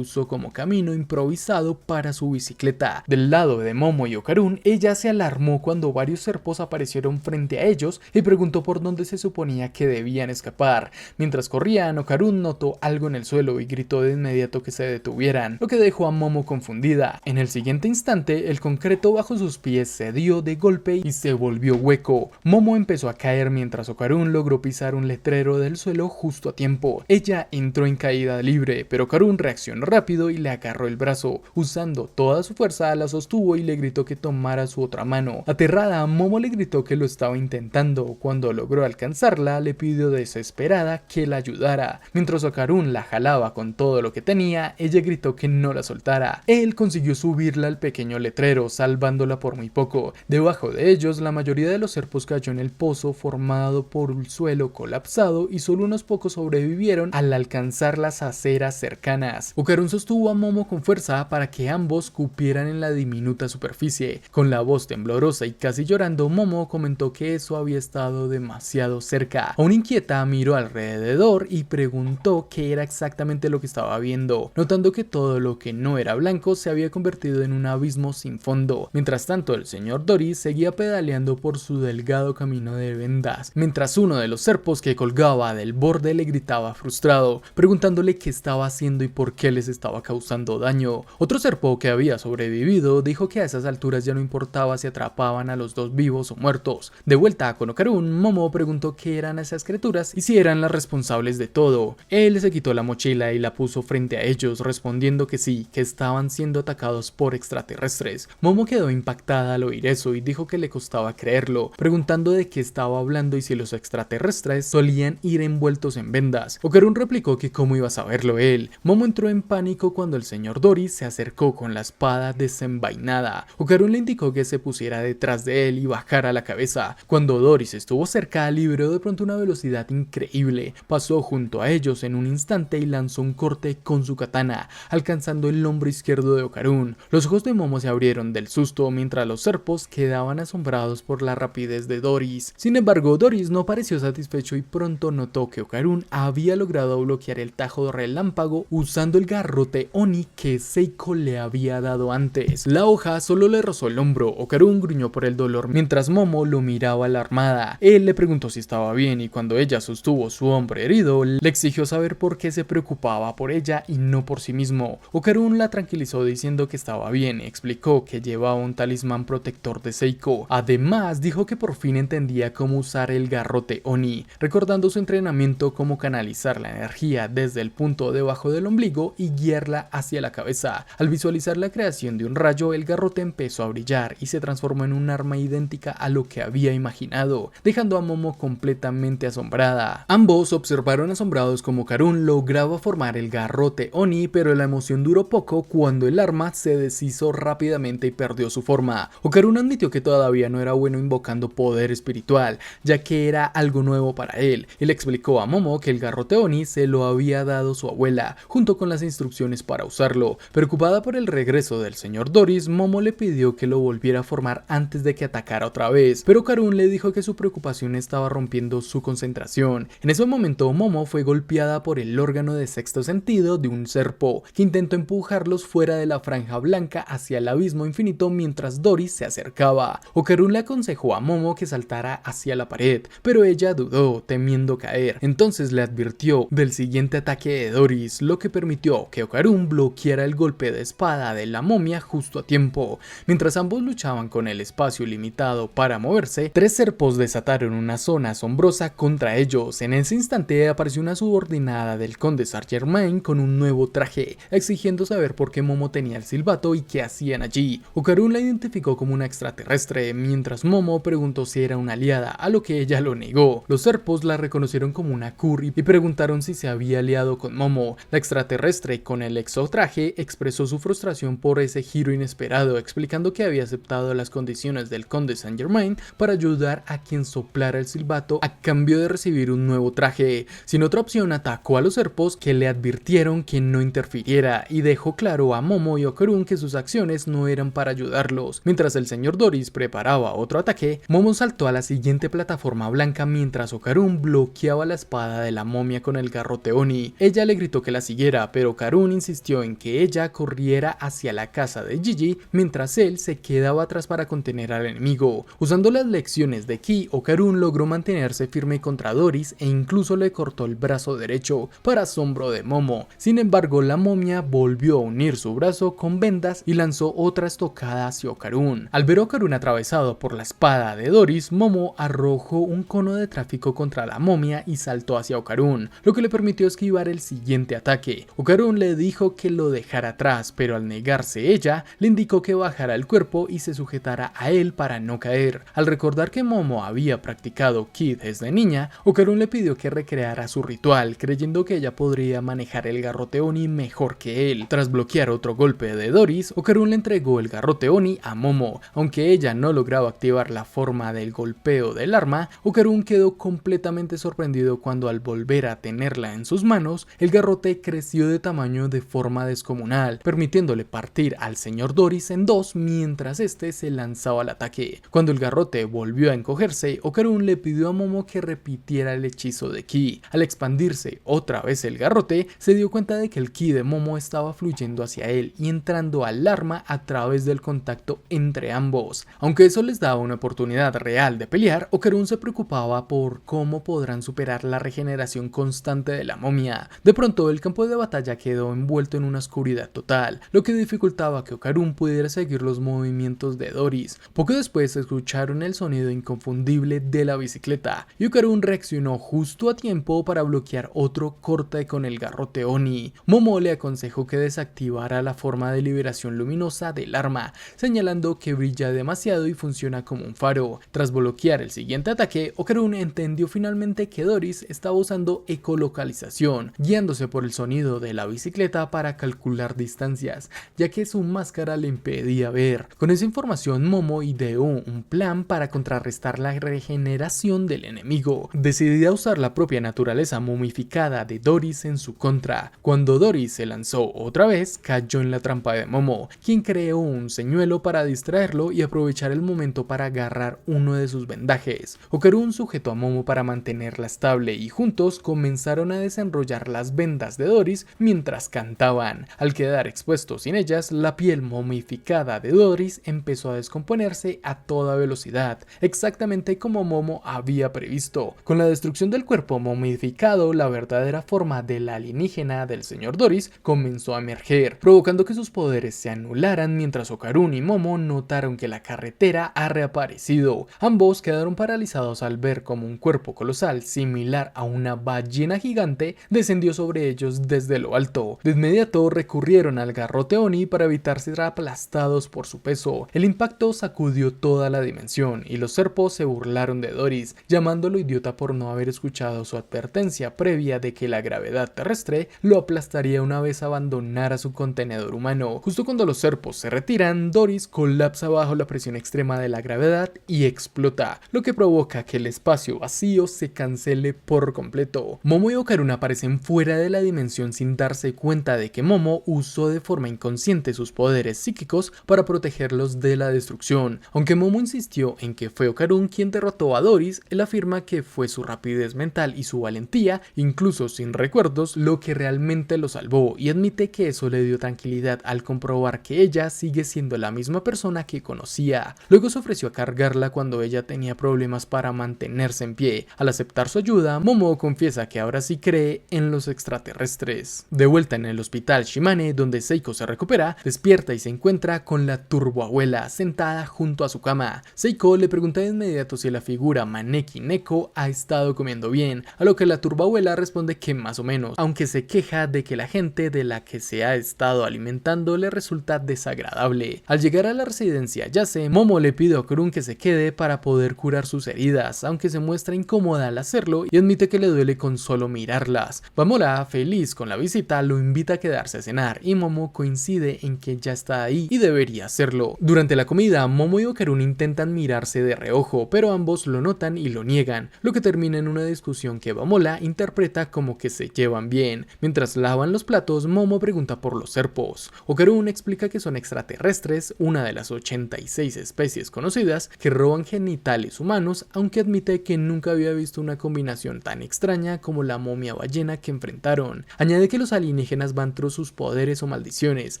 usó como camino improvisado para su bicicleta. Del lado de Momo y Okarun, ella se alarmó cuando varios serpos aparecieron frente a ellos y preguntó por dónde se suponía que debían escapar. Mientras corrían, Okarun notó algo en el suelo y gritó de inmediato que se detuvieran, lo que dejó a Momo confundida. En el siguiente instante, el concreto bajo sus pies cedió de golpe y se volvió hueco. Momo empezó a caer mientras Okarun logró pisar un letrero del suelo justo a tiempo. Ella entró en caída libre, pero Okarun reaccionó rápido y le agarró el brazo. Usando toda su fuerza, la sostuvo y le gritó que tomara su otra mano. Aterrada, Momo le gritó que lo estaba intentando. Cuando logró alcanzarla, le pidió desesperada que la ayudara. Mientras Okarun la jalaba con todo lo que tenía, ella gritó que no la soltara. Él consiguió subirla al pequeño letrero, salvándola por muy poco. Debajo de ellos, la mayoría de los serpos cayó en el pozo formado por un suelo colapsado y solo unos pocos sobrevivieron al alcanzar las aceras cercanas. Okarun sostuvo a Momo con fuerza para que ambos cupieran en la diminuta superficie. Con la voz temblorosa y casi llorando, Momo comentó que eso había estado demasiado cerca. Aún inquieta, miró alrededor y preguntó qué era exactamente lo que estaba viendo, notando que todo lo que no era blanco se había convertido en un abismo sin fondo. Mientras tanto, el señor Doris seguía pedaleando por su delgado camino de vendas, mientras uno de los serpos que colgaba del borde le gritaba frustrado, preguntándole qué estaba haciendo y por qué les estaba causando daño. Otro serpo que había sobrevivido dijo que a esas alturas ya no importaba si atrapaban a los dos vivos o muertos. De vuelta con Okarun, Momo preguntó qué eran esas criaturas y si eran las responsables de todo. Él se quitó la mochila y la puso frente a ellos, respondiendo que sí, que estaban siendo atacados por extraterrestres. Momo quedó impactada al oír eso y dijo que le costaba creerlo, preguntando de qué estaba hablando y si los extraterrestres solían ir envueltos en vendas. Okarun replicó que cómo iba a saberlo él. Momo entró en pánico cuando el señor Doris se acercó con la espada desenvainada. Okarun le indicó que se pusiera detrás de él y bajara la cabeza. Cuando Doris estuvo cerca, liberó de pronto una velocidad increíble. Pasó junto a ellos en un instante y lanzó un corte con su katana, alcanzando el hombro izquierdo de Okarun. Los ojos de Momo se abrieron del susto mientras los serpos quedaban asombrados por la rapidez de Doris. Sin embargo, Doris no pareció satisfecho y pronto notó que Okarun había logrado bloquear el tajo relámpago usando el garrote Oni que Seiko le había dado antes. La hoja solo le rozó el hombro. Okarun gruñó por el dolor mientras Momo lo miraba alarmada. Él le preguntó si estaba bien y cuando ella sostuvo su hombro herido, le exigió saber por qué se preocupaba por ella y no por sí mismo. Okarun la tranquilizó diciendo que estaba bien y explicó que llevaba un talismán protector de Seiko. Además, dijo que por fin entendía cómo usar el garrote Oni, recordando su entrenamiento cómo canalizar la energía desde el punto debajo del ombligo y guiarla hacia la cabeza. Al visualizar la creación de un rayo, el garrote empezó a brillar y se transformó en un arma idéntica a lo que había imaginado, dejando a Momo completamente asombrada. Ambos observaron asombrados como Okarun lograba formar el garrote Oni, pero la emoción duró poco cuando el arma se deshizo rápidamente y perdió su forma. Okarun admitió que todavía no era bueno invocando poder espiritual, ya que era algo nuevo para él, y le explicó a Momo que el garrote Oni se lo había dado su abuela, junto con las instrucciones para usarlo. Preocupada por el regreso del señor Doris, Momo le pidió que lo volviera a formar antes de que atacara otra vez, pero Okarun le dijo que su preocupación estaba rompiendo su concentración. En ese momento, Momo fue golpeada por el órgano de sexto sentido de un serpo, que intentó empujarlos fuera de la franja blanca hacia el abismo infinito mientras Doris se acercaba. Okarun le aconsejó a Momo que saltara hacia la pared, pared, pero ella dudó, temiendo caer. Entonces le advirtió del siguiente ataque de Doris, lo que permitió que Okarun bloqueara el golpe de espada de la momia justo a tiempo. Mientras ambos luchaban con el espacio limitado para moverse, 3 serpos desataron una zona asombrosa contra ellos. En ese instante apareció una subordinada del conde Saint-Germain con un nuevo traje, exigiendo saber por qué Momo tenía el silbato y qué hacían allí. Okarun la identificó como una extraterrestre, mientras Momo preguntó si era una aliada, a lo que ella lo negó. Los serpos la reconocieron como una Curry y preguntaron si se había aliado con Momo. La extraterrestre, con el exotraje, expresó su frustración por ese giro inesperado, explicando que había aceptado las condiciones del conde Saint-Germain para ayudar a quien soplara el silbato a cambio de recibir un nuevo traje. Sin otra opción, atacó a los serpos, que le advirtieron que no interfiriera, y dejó claro a Momo y Okarun que sus acciones no eran para ayudarlos. Mientras el señor Doris preparaba otro ataque, Momo saltó a la siguiente plataforma blanca mientras Okarun bloqueaba la espada de la momia con el garrote Oni. Ella le gritó que la siguiera, pero Okarun insistió en que ella corriera hacia la casa de Gigi mientras él se quedaba atrás para contener al enemigo. Usando las lecciones de Ki, Okarun logró mantenerse firme contra Doris e incluso le cortó el brazo derecho, para asombro de Momo. Sin embargo, la momia volvió a unir su brazo con vendas y lanzó otra estocada hacia Okarun. Al ver a Okarun atravesado por la espada de Doris, Momo arrojó un cono de tráfico contra la momia y saltó hacia Okarun, lo que le permitió esquivar el siguiente ataque. Okarun le dijo que lo dejara atrás, pero al negarse ella, le indicó que bajara el cuerpo y se sujetara a él para no caer. Al recordar que Momo había practicado Ki desde niña, Okarun le pidió que recreara su ritual, creyendo que ella podría manejar el garrote Oni mejor que él. Tras bloquear otro golpe de Doris, Okarun le entregó el garrote Oni a Momo. Aunque ella no lograba activar la forma del golpeo del arma, Okarun quedó completamente sorprendido cuando, al volver a tenerla en sus manos, el garrote creció de tamaño de forma descomunal, permitiéndole partir al señor Doris en dos mientras este se lanzaba al ataque. Cuando el garrote volvió a encogerse, Okarun le pidió a Momo que repitiera el hechizo de Ki. Al expandirse otra vez el garrote, se dio cuenta de que el Ki de Momo estaba fluyendo hacia él y entrando al arma a través del contacto entre ambos. Aunque eso les daba una oportunidad real de pelear, Okarun se preocupaba por cómo podrán superar la regeneración constante de la momia. De pronto, el campo de batalla quedó envuelto en una oscuridad total, lo que dificultaba que Okarun pudiera seguir los movimientos de Doris. Poco después escucharon el sonido inconfundible de la bicicleta, y Okarun reaccionó justo a tiempo para bloquear otro corte con el garrote Oni. Momo le aconsejó que desactivara la forma de liberación luminosa del arma, señalando que brilla demasiado y funciona como un faro. Tras bloquear el siguiente ataque, Okarun entendió finalmente que Doris estaba usando ecolocalización, guiándose por el sonido de la bicicleta para calcular distancias, ya que su máscara le impedía ver. Con esa información, Momo ideó un plan para contrarrestar la regeneración del enemigo. Decidida a usar la propia naturaleza momificada de Doris en su contra. Cuando Doris se lanzó otra vez, cayó en la trampa de Momo, quien creó un señuelo para distraerlo y aprovechar el momento para agarrar uno de sus vendajes. Okarun sujetó a Momo para mantenerla estable y juntos comenzaron a desenrollar las vendas de Doris mientras cantaban. Al quedar expuestos sin ellas, la piel momificada de Doris empezó a descomponerse a toda velocidad, exactamente como Momo había previsto. Con la destrucción del cuerpo momificado, la verdadera forma del alienígena del señor Doris comenzó a emerger, provocando que sus poderes se anularan, mientras Okarun y Momo notaron que la carretera ha reaparecido. Ambos quedaron paralizados al ver como un cuerpo colosal, similar a una ballena gigante, descendió sobre ellos desde lo alto. De inmediato recurrieron al garrote Oni para evitar ser aplastados por su peso. El impacto sacudió toda la dimensión y los serpos se burlaron de Doris, llamándolo idiota por no haber escuchado su advertencia previa de que la gravedad terrestre lo aplastaría una vez abandonara su contenedor humano. Justo cuando los serpos se retiran, Doris colapsa bajo la presión extrema de la gravedad y explota, lo que provoca que el espacio vacío se cancele por completo. Momo y Okarun aparecen fuera de la dimensión sin darse cuenta de que Momo usó de forma inconsciente sus poderes psíquicos para protegerlos de la destrucción. Aunque Momo insistió en que fue Okarun quien derrotó a Doris, él afirma que fue su rapidez mental y su valentía, incluso sin recuerdos, lo que realmente lo salvó, y admite que eso le dio tranquilidad al comprobar que ella sigue siendo la misma persona que conocía. Luego se ofreció a cargarla cuando ella tenía problemas para para mantenerse en pie. Al aceptar su ayuda, Momo confiesa que ahora sí cree en los extraterrestres. De vuelta en el hospital Shimane, donde Seiko se recupera, despierta y se encuentra con la turboabuela sentada junto a su cama. Seiko le pregunta de inmediato si la figura Maneki Neko ha estado comiendo bien, a lo que la turboabuela responde que más o menos, aunque se queja de que la gente de la que se ha estado alimentando le resulta desagradable. Al llegar a la residencia Yase, Momo le pide a Okarun que se quede para poder curar sus heridas, aunque se muestra incómoda al hacerlo y admite que le duele con solo mirarlas. Bamora, feliz con la visita, lo invita a quedarse a cenar y Momo coincide en que ya está ahí y debería hacerlo. Durante la comida, Momo y Okarun intentan mirarse de reojo, pero ambos lo notan y lo niegan, lo que termina en una discusión que Bamola interpreta como que se llevan bien. Mientras lavan los platos, Momo pregunta por los serpos. Okarun explica que son extraterrestres, una de las 86 especies conocidas que roban genitales humanos, aunque admite que nunca había visto una combinación tan extraña como la momia ballena que enfrentaron. Añade que los alienígenas van tras sus poderes o maldiciones,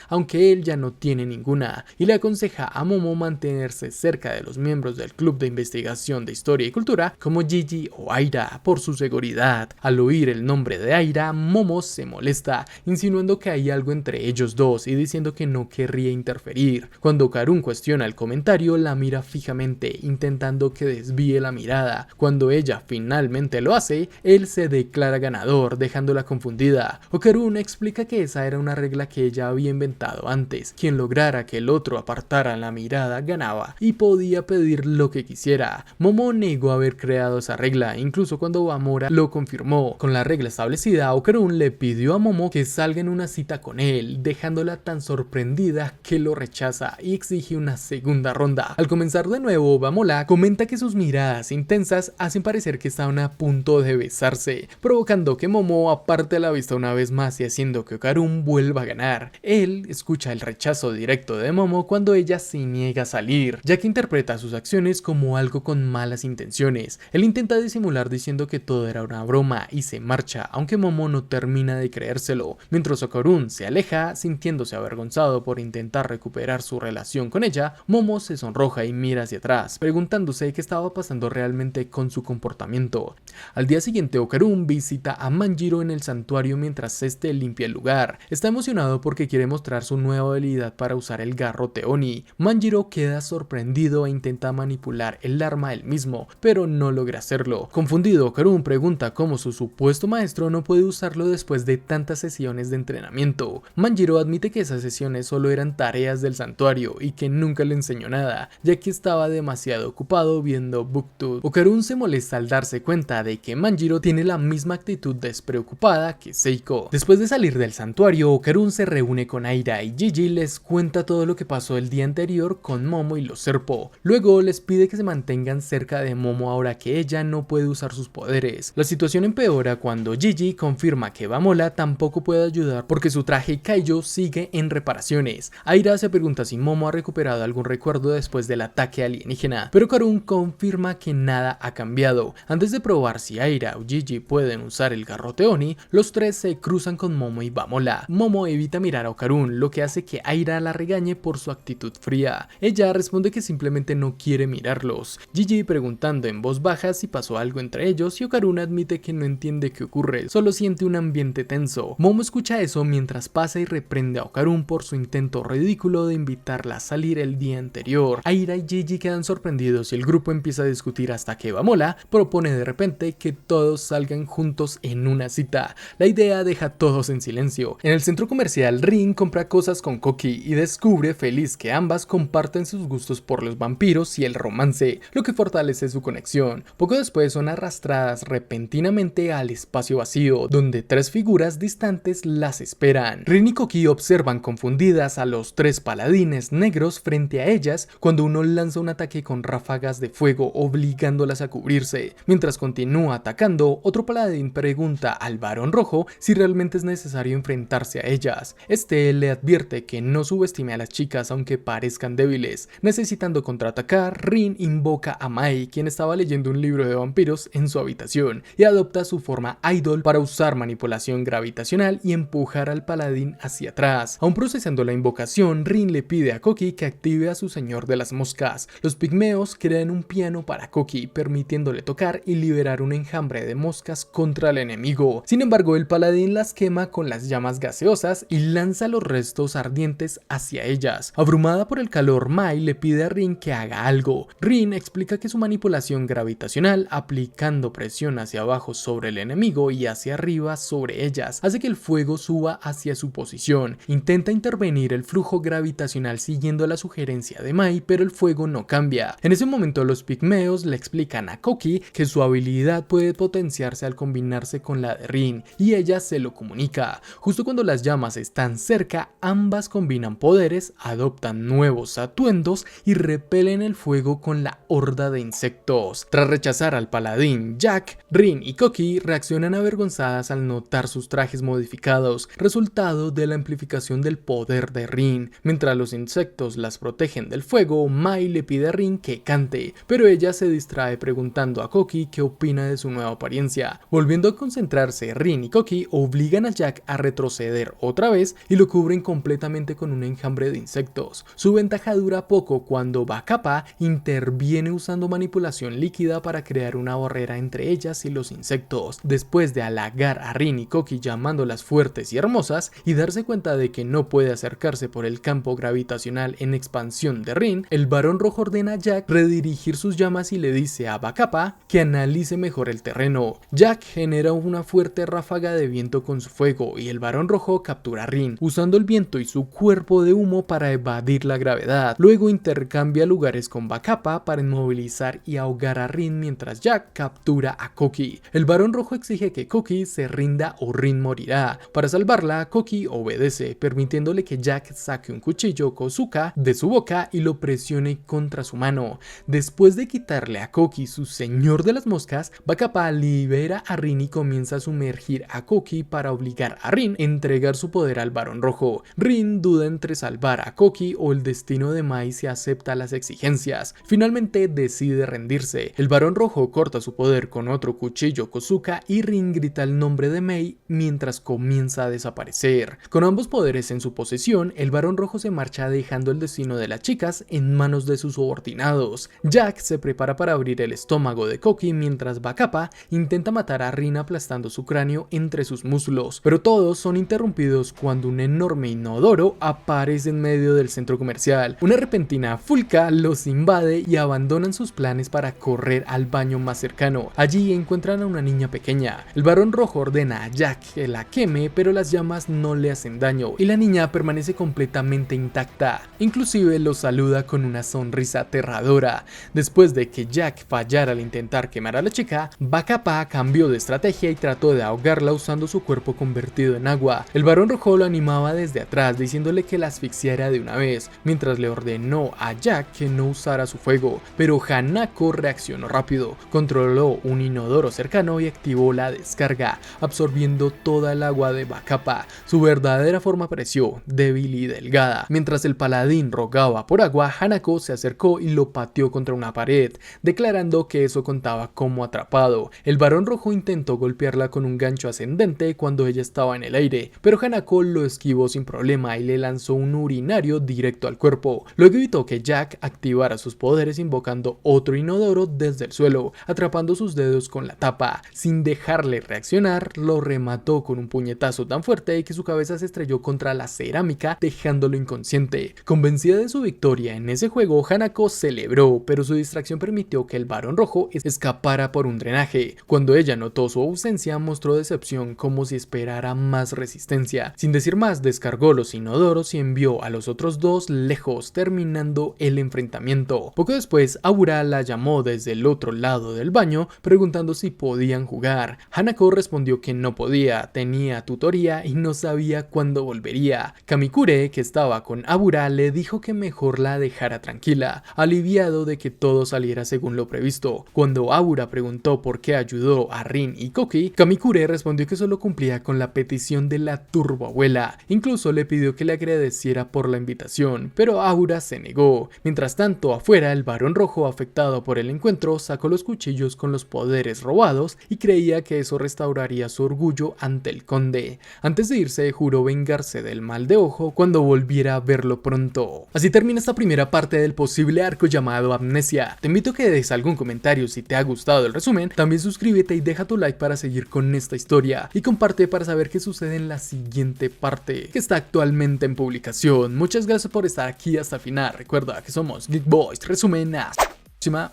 aunque él ya no tiene ninguna, y le aconseja a Momo mantenerse cerca de los miembros del Club de Investigación de Historia y Cultura como Gigi o Aira por su seguridad. Al oír el nombre de Aira, Momo se molesta, insinuando que hay algo entre ellos dos y diciendo que no querría interferir. Cuando Karun cuestiona el comentario, la mira fijamente, intentando que desvíe la mirada. Cuando ella finalmente lo hace, él se declara ganador, dejándola confundida. Okarun explica que esa era una regla que ella había inventado antes. Quien lograra que el otro apartara la mirada ganaba y podía pedir lo que quisiera. Momo negó haber creado esa regla, incluso cuando Bamora lo confirmó. Con la regla establecida, Okarun le pidió a Momo que salga en una cita con él, dejándola tan sorprendida que lo rechaza y exige una segunda ronda. Al comenzar de nuevo, Bamola comenta que sus miradas intensas hacen parecer que estaban a punto de besarse, provocando que Momo aparte la vista una vez más y haciendo que Okarun vuelva a ganar. Él escucha el rechazo directo de Momo cuando ella se niega a salir, ya que interpreta sus acciones como algo con malas intenciones. Él intenta disimular diciendo que todo era una broma y se marcha, aunque Momo no termina de creérselo. Mientras Okarun se aleja, sintiéndose avergonzado por intentar recuperar su relación con ella, Momo se sonroja y mira hacia atrás, preguntándose qué estaba pasando realmente con su comportamiento. Al día siguiente, Okarun visita a Manjiro en el santuario mientras este limpia el lugar. Está emocionado porque quiere mostrar su nueva habilidad para usar el garrote Oni. Manjiro queda sorprendido e intenta manipular el arma él mismo, pero no logra hacerlo. Confundido, Okarun pregunta cómo su supuesto maestro no puede usarlo después de tantas sesiones de entrenamiento. Manjiro admite que esas sesiones solo eran tareas del santuario y que nunca le enseñó nada, ya que estaba demasiado ocupado viendo BookTube. Okarun se molesta al darse cuenta de que Manjiro tiene la misma actitud despreocupada que Seiko. Después de salir del santuario, Okarun se reúne con Aira y Gigi les cuenta todo lo que pasó el día anterior con Momo y los Serpo. Luego les pide que se mantengan cerca de Momo ahora que ella no puede usar sus poderes. La situación empeora cuando Gigi confirma que Bamola tampoco puede ayudar porque su traje Kaijo sigue en reparaciones. Aira se pregunta si Momo ha recuperado algún recuerdo después del ataque alienígena, pero Karun confirma que nada ha cambiado. Antes de probar si Aira o Gigi pueden usar el garrote Oni, los tres se cruzan con Momo y Bamola. Momo evita mirar a Okarun, lo que hace que Aira la regañe por su actitud fría. Ella responde que simplemente no quiere mirarlos. Gigi preguntando en voz baja si pasó algo entre ellos y Okarun admite que no entiende qué ocurre, solo siente un ambiente tenso. Momo escucha eso mientras pasa y reprende a Okarun por su intento ridículo de invitarla a salir el día anterior. Aira y Gigi quedan sorprendidos y el grupo empieza a discutir hasta que Bamola propone de repente que todos salgan juntos en una cita. La idea deja a todos en silencio. En el centro comercial, Rin compra cosas con Koki y descubre feliz que ambas comparten sus gustos por los vampiros y el romance, lo que fortalece su conexión. Poco después son arrastradas repentinamente al espacio vacío, donde tres figuras distantes las esperan. Rin y Koki observan confundidas a los tres paladines negros frente a ellas cuando uno lanza un ataque con ráfagas de fuego obligándolas a cubrirse. Mientras continúa atacando, otro paladín pregunta al varón rojo si realmente es necesario enfrentarse a ellas. Este le advierte que no subestime a las chicas aunque parezcan débiles. Necesitando contraatacar, Rin invoca a Mai, quien estaba leyendo un libro de vampiros en su habitación, y adopta su forma idol para usar manipulación gravitacional y empujar al paladín hacia atrás. Aún procesando la invocación, Rin le pide a Koki que active a su señor de las moscas. Los pigmeos crean un piano para Koki, permitiéndole tocar y liberar un enjambre de moscas contra el enemigo. Sin embargo, el paladín las quema con las llamas gaseosas y lanza los restos ardientes hacia ellas. Abrumada por el calor, Mai le pide a Rin que haga algo. Rin explica que su manipulación gravitacional, aplicando presión hacia abajo sobre el enemigo y hacia arriba sobre ellas, hace que el fuego suba hacia su posición. Intenta intervenir el flujo gravitacional siguiendo la sugerencia de Mai, pero el fuego no cambia. En ese momento los pigmeos le explican a Koki que su habilidad puede potenciarse al combinarse con la de Rin, y ella se lo comunica. Justo cuando las llamas están cerca, ambas combinan poderes, adoptan nuevos atuendos y repelen el fuego con la horda de insectos. Tras rechazar al paladín Jack, Rin y Koki reaccionan avergonzadas al notar sus trajes modificados, resultado de la amplificación del poder de Rin. Mientras los insectos las protegen del fuego, Mai le pide a Rin que cante, pero ella se distrae preguntando a Koki qué opina de su nueva apariencia. Volviendo a concentrarse, Rin y Koki obligan a Jack a retroceder otra vez y lo cubren completamente con un enjambre de insectos. Su ventaja dura poco cuando Bakapa interviene usando manipulación líquida para crear una barrera entre ellas y los insectos. Después de halagar a Rin y Koki llamándolas fuertes y hermosas y darse cuenta de que no puede acercarse por el campo gravitacional en expansión de Rin, el Barón Rojo ordena a Jack redirigir sus llamas y le dice a Bakapa que analice mejor el terreno. Jack genera una fuerte ráfaga de viento con su fuego y el Barón Rojo captura a Rin, usando el viento y su cuerpo de humo para evadir la gravedad. Luego intercambia lugares con Bakapa para inmovilizar y ahogar a Rin mientras Jack captura a Koki. El Barón Rojo exige que Koki se rinda o Rin morirá. Para salvarla, Koki obedece, permitiéndole que Jack saque un cuchillo Kozuka de su boca y lo presione contra su mano. Después de quitarle a Koki su señor de las moscas, Bakapa libera a Rin y comienza a sumergir a Koki para obligar a Rin a entregar su poder al Barón Rojo. Rin duda entre salvar a Koki o el destino de Mai si acepta las exigencias. Finalmente decide rendirse. El Barón Rojo corta su poder con otro cuchillo Kozuka y Rin grita el nombre de Mai mientras comienza a desaparecer. Con ambos poderes en su posesión, el Barón Rojo se marcha dejando el destino de las chicas en manos de sus subordinados. Jack se prepara para abrir el estómago de Koki mientras Bakapa intenta matar a Rin aplastando su cráneo entre sus muslos, pero todos son interrumpidos cuando un enorme inodoro aparece en medio del centro comercial. Una repentina fulca los invade y abandonan sus planes para correr al baño más cercano. Allí encuentran a una niña pequeña. El Barón Rojo ordena a Jack que la queme, pero las llamas no le hacen daño y la niña permanece completamente intacta. Inclusive los saluda con una sonrisa aterradora. Después de que Jack fallara al intentar quemar a la chica, Bakapa cambió de estrategia y trató de ahogarla usando su cuerpo convertido en agua. El Barón Rojo lo animaba desde atrás diciéndole que la asfixiara de una vez, mientras le ordenó a Jack que no usara su fuego, pero Hanako reaccionó rápido, controló un inodoro cercano y activó la descarga, absorbiendo toda el agua de Bakapa. Su verdadera forma apareció, débil y delgada. Mientras el paladín rogaba por agua, Hanako se acercó y lo pateó contra una pared, declarando que eso contaba como atrapado. El Barón Rojo intentó golpearla con un gancho ascendente cuando ella estaba en el aire, pero Hanako lo esquivó sin problema y le lanzó un urinario directo al cuerpo. Luego evitó que Jack activara sus poderes invocando otro inodoro desde el suelo, atrapando sus dedos con la tapa. Sin dejarle reaccionar, lo remató con un puñetazo tan fuerte que su cabeza se estrelló contra la cerámica, dejándolo inconsciente. Convencida de su victoria en ese juego, Hanako celebró, pero su distracción permitió que el Barón Rojo escapara por un drenaje. Cuando ella notó su ausencia, mostró decepción como si esperara más resistencia. Sin decir más, descargó los inodoros y envió a los otros dos lejos, terminando el enfrentamiento. Poco después, Abura la llamó desde el otro lado del baño, preguntando si podían jugar. Hanako respondió que no podía, tenía tutoría y no sabía cuándo volvería. Kamikure, que estaba con Abura, le dijo que mejor la dejara tranquila, aliviado de que todo saliera según lo previsto. Cuando Abura preguntó por qué ayudó a Rin y Koki, Kamikure respondió que solo cumplía con la petición de la turboabuela. Incluso le pidió que le agradeciera por la invitación, pero Abura se negó. Mientras tanto, afuera, el Barón Rojo, afectado por el encuentro, sacó los cuchillos con los poderes robados y creía que eso restauraría su orgullo ante el conde. Antes de irse, juró vengarse del mal de ojo cuando volviera a verlo pronto. Así termina esta primera parte del posible arco llamado Amnesia. Te invito a que que dejes algún comentario si te ha gustado el resumen, también suscríbete y deja tu like para seguir con esta historia y comparte para saber qué sucede en la siguiente parte que está actualmente en publicación. Muchas gracias por estar aquí hasta el final. Recuerda que somos Geek Boys. Resumen, hasta la próxima.